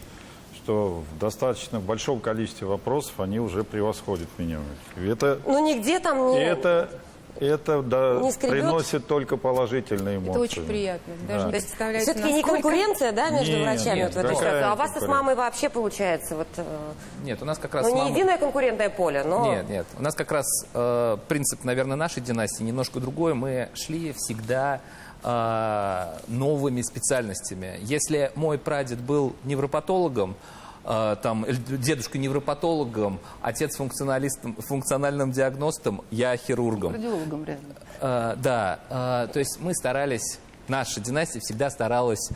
D: что в достаточно большом количестве вопросов они уже превосходят меня. И это,
A: Ну, нигде там не...
D: это да,
A: Не скребет?
D: приносит только положительные эмоции.
G: Это очень приятно. Даже
D: Да.
G: не
A: То есть
G: представляете,
A: все-таки не
G: насколько-
A: конкуренция, да, между
D: Нет,
A: врачами
D: нет,
A: вот в этой
D: какая
A: ситуации? А у вас с
D: конкуренция?
A: мамой вообще получается вот...
E: Нет, у нас как раз
A: Ну,
E: с
A: не
E: мамой-
A: единое конкурентное поле, но...
E: Нет. У нас как раз принцип, наверное, нашей династии немножко другой. Мы шли всегда новыми специальностями. Если мой прадед был невропатологом, там, дедушка невропатологом, отец функциональным диагностом, я хирургом.
C: Кардиологом рядом.
E: То есть мы старались, наша династия всегда старалась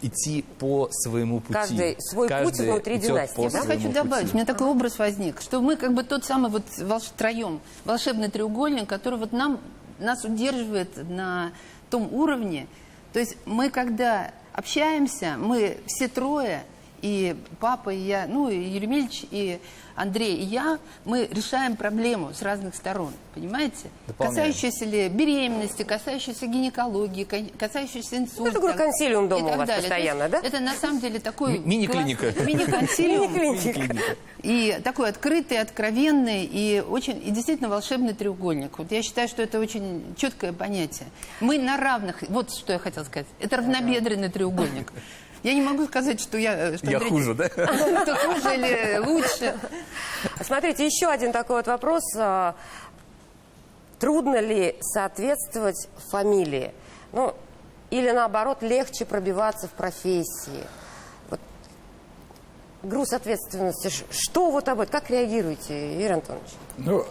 E: идти по своему пути.
A: Каждый свой путь внутри
E: идет
A: династии,
E: по
A: да?
C: Я
E: своему
C: хочу добавить,
E: пути.
C: у меня такой образ возник, что мы как бы тот самый вот втроем волшебный треугольник, который вот нас удерживает на том уровне. То есть мы когда общаемся, мы все трое, и папа, и я, ну и Юрий Емельевич, и Андрей, и я, мы решаем проблему с разных сторон, понимаете?
E: Дополняем.
C: Касающиеся ли беременности, касающиеся гинекологии, касающиеся инсульта.
A: Это, говорю, консилиум дома
C: и так
A: у вас
C: далее.
A: постоянно,
C: То есть
A: да?
C: Это на самом деле такой...
E: Мини-клиника.
C: классный Мини-консилиум.
A: Мини-клиника.
C: И такой открытый, откровенный и действительно волшебный треугольник. Вот я считаю, что это очень четкое понятие. Мы на равных, вот что я хотела сказать. Это равнобедренный треугольник. Я не могу сказать, что я... Что
E: Я
C: Андрей-
E: хуже, да?
C: Кто хуже или лучше.
A: Смотрите, еще один такой вот вопрос. Трудно ли соответствовать фамилии? Ну, или наоборот, легче пробиваться в профессии? Вот. Груз ответственности. Что вот об этом? Как реагируете, Юрий Антонович?
B: Ну,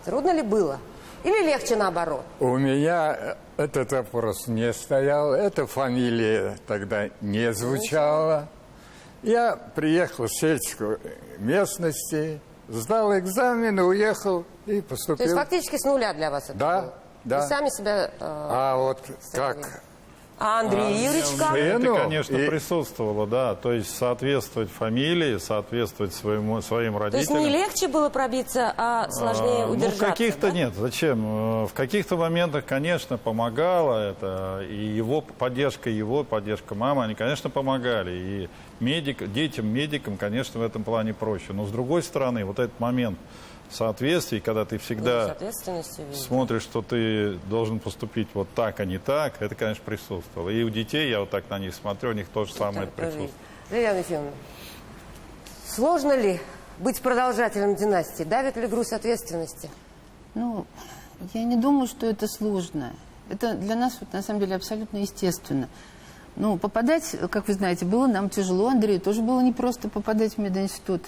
A: Трудно ли было? Или легче наоборот?
B: у меня этот вопрос не стоял, эта фамилия тогда не звучала. Я приехал в сельскую местности, сдал экзамен, уехал и
A: То
B: поступил.
A: есть фактически с нуля для вас это
B: Да,
A: было?
B: да.
A: Вы сами себя...
B: А вот
A: сравнили.
B: как?
A: А Андрей Юрьевич как?
B: Сыну
D: Это, конечно,
B: и-
D: присутствовало, да. То есть соответствовать фамилии, соответствовать своим
A: То есть
D: родителям.
A: не легче было пробиться, а сложнее
D: Ну,
A: удержаться?
D: в каких-то
A: да?
D: нет. Зачем? В каких-то моментах, конечно, помогало это. И его поддержка мамы, они, конечно, помогали. И детям, медикам, конечно, в этом плане проще. Но, с другой стороны, вот этот момент соответствий, когда ты
A: Ну, с
D: всегда
A: ответственностью, видимо.
D: смотришь, что ты должен поступить вот так, а не так, это, конечно, присутствовало. И у детей, я вот так на них смотрю, у них то же самое это
A: Тоже
D: присутствует.
A: есть. Лилиана Ефимовна, сложно ли быть продолжателем династии? Давит ли груз ответственности?
C: Ну, я не думаю, что это сложно. Это для нас, вот, на самом деле, абсолютно естественно. Ну, попадать, как вы знаете, было нам тяжело. Андрею тоже было непросто попадать в мединститут.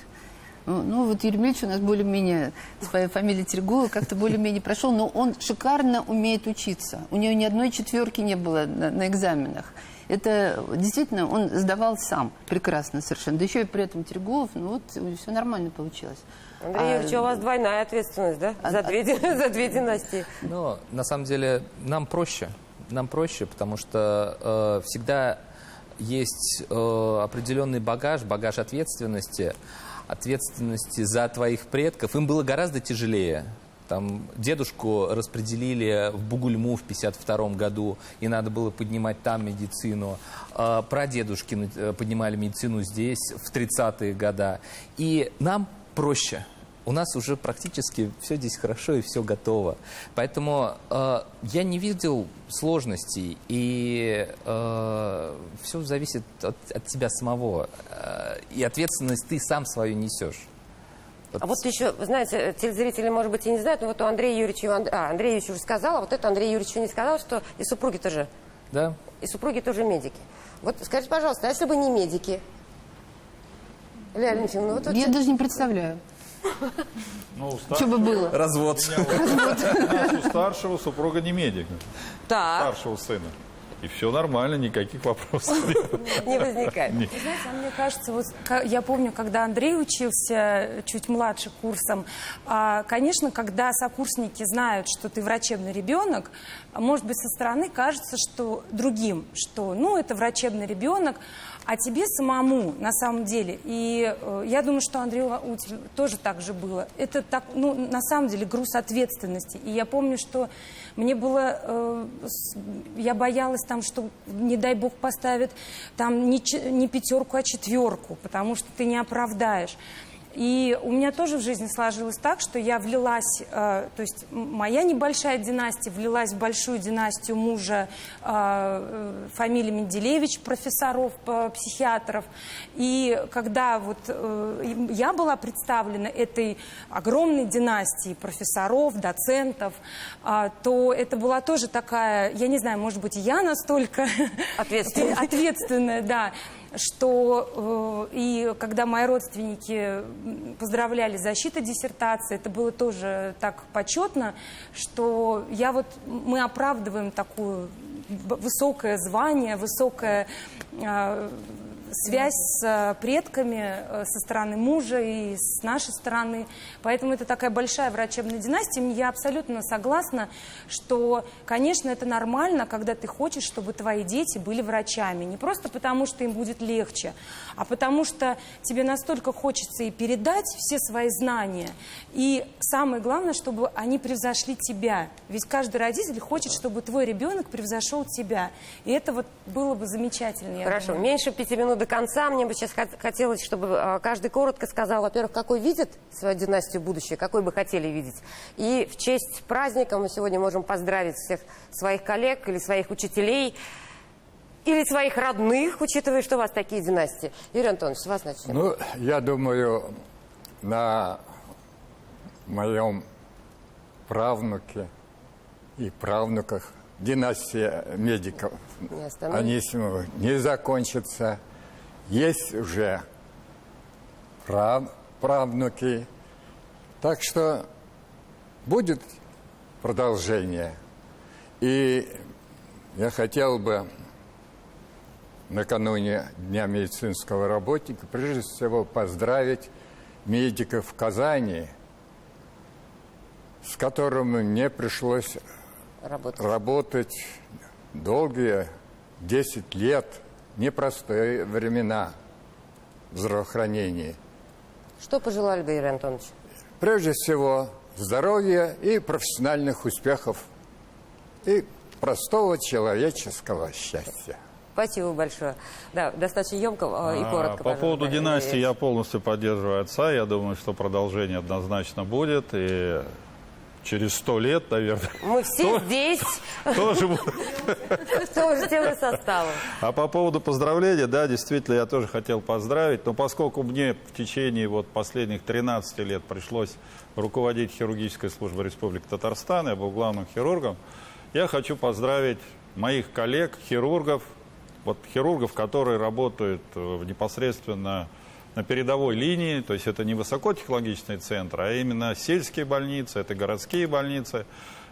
C: Ну, вот Юрий Ильич у нас более-менее, своя фамилия Тергулов, как-то более-менее прошел, но он шикарно умеет учиться. У него ни одной четверки не было на экзаменах. Это действительно он сдавал сам прекрасно совершенно. Да еще и при этом Тергулов, ну вот все нормально получилось.
A: Андрей Юрьевич, у вас двойная ответственность, да? За две династии.
E: Но на самом деле нам проще. Нам проще, потому что всегда есть определенный багаж ответственности за твоих предков. Им было гораздо тяжелее. Там дедушку распределили в Бугульму в 1952 году, и надо было поднимать там медицину. Прадедушки поднимали медицину здесь в 30-е годы. И нам проще. У нас уже практически все здесь хорошо и все готово. Поэтому я не видел сложностей, и все зависит от тебя самого. И ответственность ты сам свою несешь.
A: А вот еще, вы знаете, телезрители, может быть, и не знают, но вот у Андрея Юрьевича, Андрей Юрьевич уже сказал, а вот это Андрей Юрьевич еще не сказал, что и супруги тоже.
E: Да?
A: И супруги тоже медики. Вот скажите, пожалуйста, а если бы не медики? Лея Валентиновна, вот
C: Я даже не представляю,
D: Ну,
C: что бы было.
E: Развод.
D: У старшего супруга не медик,
A: Так,
D: старшего сына. И все нормально, никаких вопросов нет.
A: не возникает.
F: Знаете, мне кажется, вот я помню, когда Андрей учился чуть младше курсом, конечно, когда сокурсники знают, что ты врачебный ребенок, может быть, со стороны кажется, что другим, что, ну, это врачебный ребенок, а тебе самому, на самом деле. И я думаю, что Андрею у тебя тоже так же было. Это так, ну, на самом деле, груз ответственности. И я помню, что мне было, я боялась там, что, не дай бог, поставят там не пятерку, а четверку, потому что ты не оправдаешь. И у меня тоже в жизни сложилось так, что я влилась, то есть моя небольшая династия влилась в большую династию мужа фамилии Менделевич, профессоров, психиатров. И когда вот я была представлена этой огромной династией профессоров, доцентов, то это была тоже такая, я не знаю, может быть, я настолько ответственная, да, что и когда мои родственники поздравляли с защитой диссертации, это было тоже так почетно, что мы оправдываем такое высокое звание, высокая связь с предками со стороны мужа и с нашей стороны. Поэтому это такая большая врачебная династия. Я абсолютно согласна, что, конечно, это нормально, когда ты хочешь, чтобы твои дети были врачами. Не просто потому, что им будет легче, а потому что тебе настолько хочется и передать все свои знания. И самое главное, чтобы они превзошли тебя. Ведь каждый родитель хочет, чтобы твой ребенок превзошел тебя. И это вот было бы замечательно.
A: Хорошо, меньше 5 минут до конца. Мне бы сейчас хотелось, чтобы каждый коротко сказал, во-первых, какой видит свою династию будущее, какой бы хотели видеть. И в честь праздника мы сегодня можем поздравить всех своих коллег или своих учителей, или своих родных, учитывая, что у вас такие династии. Юрий Антонович, с вас начнем.
B: Ну, я думаю, на моем правнуке и правнуках династия медиков Анисимовых не закончится. Есть уже правнуки. Так что будет продолжение. И я хотел бы накануне Дня медицинского работника прежде всего поздравить медиков в Казани, с которыми мне пришлось работать долгие 10 лет, непростые времена в здравоохранении.
A: Что пожелали бы, Юрий Антонович?
B: Прежде всего, здоровья и профессиональных успехов, и простого человеческого счастья.
A: Спасибо большое. Да, достаточно емко и коротко.
D: По поводу династии я полностью поддерживаю отца. Я думаю, что продолжение однозначно будет. И через 100 лет, наверное...
A: Мы все здесь.
D: Тоже будут.
A: Тоже тем же составом.
D: А по поводу поздравления, да, действительно, я тоже хотел поздравить. Но поскольку мне в течение последних 13 лет пришлось руководить хирургической службой Республики Татарстан, я был главным хирургом, я хочу поздравить моих коллег, хирургов, хирургов, которые работают непосредственно на передовой линии, то есть это не высокотехнологичный центр, а именно сельские больницы, это городские больницы.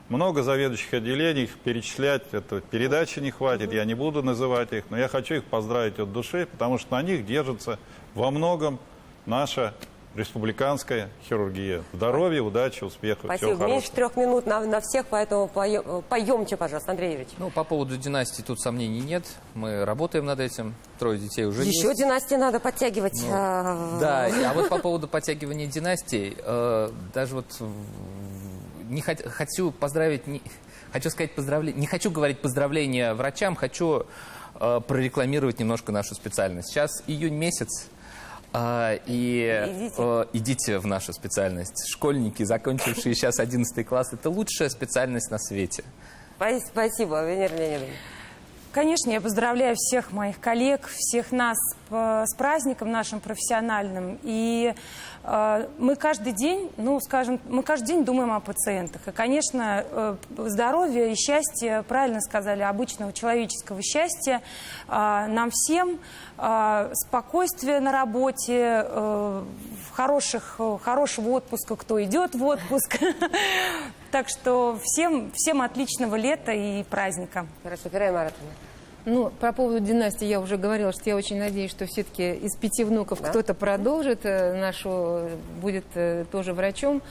D: Много заведующих отделений, их перечислять, это передачи не хватит, я не буду называть их, но я хочу их поздравить от души, потому что на них держится во многом наша республиканская хирургия. Здоровья, удачи, успехов.
A: Спасибо.
D: Всего
A: Меньше
D: хорошего.
A: 3 минут на всех, поэтому поемте, пожалуйста, Андрей Юрьевич.
E: Ну, по поводу династии тут сомнений нет. Мы работаем над этим. 3 детей уже
A: Еще
E: есть.
A: династии надо подтягивать.
E: Да, а вот по поводу подтягивания династий, даже вот не хочу поздравить, хочу сказать поздравления, не хочу говорить поздравления врачам, хочу прорекламировать немножко нашу специальность. Сейчас июнь месяц, идите в нашу специальность. Школьники, закончившие сейчас 11 класс, это лучшая специальность на свете.
A: Спасибо, Венера Леонидовна.
F: Конечно, я поздравляю всех моих коллег, всех нас с праздником нашим профессиональным. И мы каждый день, мы каждый день думаем о пациентах. И, конечно, здоровье и счастье, правильно сказали, обычного человеческого счастья нам всем, спокойствие на работе, хорошего отпуска, кто идет в отпуск. Так что всем отличного лета и праздника.
A: Хорошо, Ферай Маратовна.
G: Ну, по поводу династии я уже говорила, что я очень надеюсь, что все-таки из 5 внуков кто-то продолжит будет тоже врачом.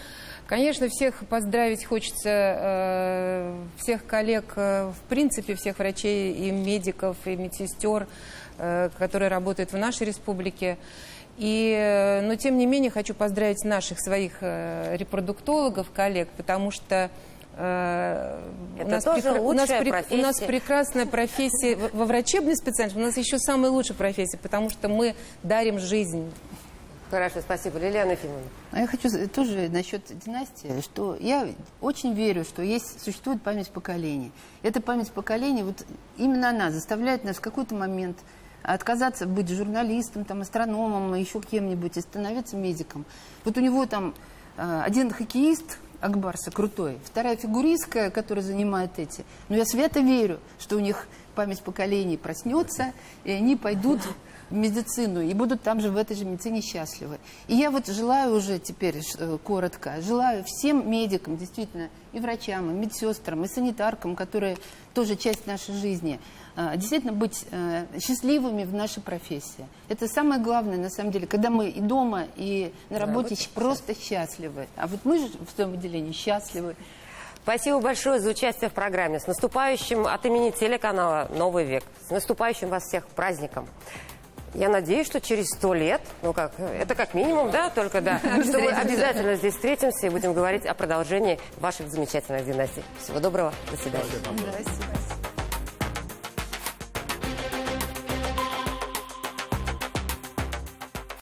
G: Конечно, всех поздравить хочется, всех коллег, в принципе, всех врачей и медиков, и медсестер, которые работают в нашей республике. Но, тем не менее, хочу поздравить наших своих репродуктологов, коллег, потому что у нас прекрасная профессия во врачебной специальности. У нас еще самая лучшая профессия, потому что мы дарим жизнь.
A: Хорошо, спасибо. Лилиана Ефимовна.
C: Я хочу тоже насчет династии, что я очень верю, что существует память поколений. Эта память поколений, вот именно она заставляет нас в какой-то момент отказаться быть журналистом, астрономом, еще кем-нибудь и становиться медиком. Вот у него там один хоккеист Акбарса крутой, вторая фигуристка, которая занимает эти. Но я свято верю, что у них память поколений проснется, и они пойдут в медицину и будут там же в этой же медицине счастливы. И я вот желаю уже теперь, коротко, желаю всем медикам, действительно, и врачам, и медсестрам, и санитаркам, которые тоже часть нашей жизни, действительно быть счастливыми в нашей профессии. Это самое главное, на самом деле, когда мы и дома, и на работе просто счастливы. А вот мы же в своем отделении счастливы.
A: Спасибо большое за участие в программе. С наступающим от имени телеканала «Новый век». С наступающим вас всех праздником. Я надеюсь, что через 100 лет, это как минимум, что мы обязательно здесь встретимся и будем говорить о продолжении ваших замечательных династий. Всего доброго, до свидания.
C: Спасибо.